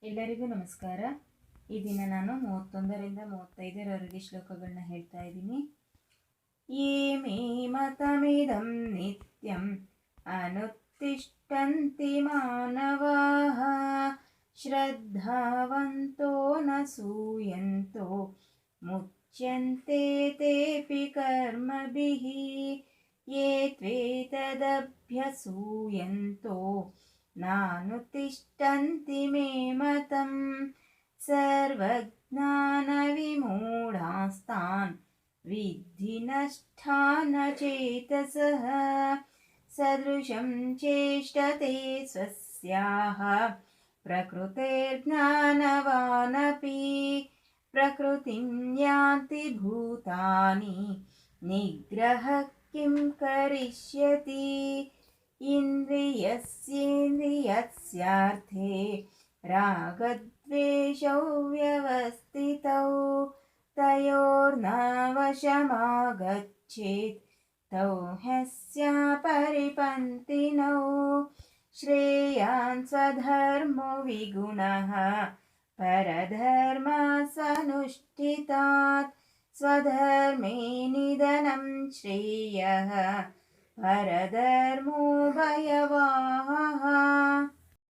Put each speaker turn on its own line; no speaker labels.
ಎಲ್ಲರಿಗೂ ನಮಸ್ಕಾರ. ಈ ದಿನ ನಾನು 31ರಿಂದ 35ರವರೆಗೆ ಶ್ಲೋಕಗಳನ್ನ ಹೇಳ್ತಾ ಇದ್ದೀನಿ. ಯೇ ಮೇ ಮತಮಿದಂ ನಿತ್ಯಂ ಅನುತ್ತಿಷ್ಠಂತಿ ಮಾನವಾಃ ಶ್ರದ್ಧಾವಂತೋ ನ ಸೂಯಂತೋ ಮುಚ್ಯಂತೆ ತೇಪಿ ಕರ್ಮಭಿಃ ಯೇ ತ್ವೇತದಭ್ಯಸೂಯಂತೋ ನಾನುತಿಷ್ಠಂತಿ ಮೇ ಮತಂ ಸರ್ವಜ್ಞಾನವಿಮೂಢಾಸ್ತಾನ್ ವಿದ್ಧಿ ನಷ್ಟಾನ್ ಚೇತಸಃ ಸದೃಶಂ ಚೇಷ್ಟತೆ ಸ್ವಸ್ಯಾಃ ಪ್ರಕೃತಿರ್ಜ್ಞಾನವಾನಪಿ ಪ್ರಕೃತಿಂ ಯಾಂತಿ ಭೂತಾನಿ ನಿಗ್ರಹ ಕಿಂ ಕರಿಷ್ಯತಿ ಇಂದ್ರಿಯಸ್ಯೇಂದ್ರಿಯಸ್ಯಾರ್ಥೇ ರಾಗದ್ವೇಷೌ ವ್ಯವಸ್ಥಿತೌ ತಯೋರ್ನ ವಶಮಾಗಚ್ಚೇತ್ ತೌ ಹ್ಯಸ್ಯ ಪರಿಪಂತಿನೌ ಶ್ರೇಯಾನ್ ಸ್ವಧರ್ಮೋ ವಿಗುಣಃ ಪರಧರ್ಮ ಸ್ವನುಷ್ಠಿತಾತ್ ಸ್ವಧರ್ಮೇ ನಿಧನಂ ಶ್ರೇಯಃ ಪರಧರ್ಮೋ ಭಯವಾಹ.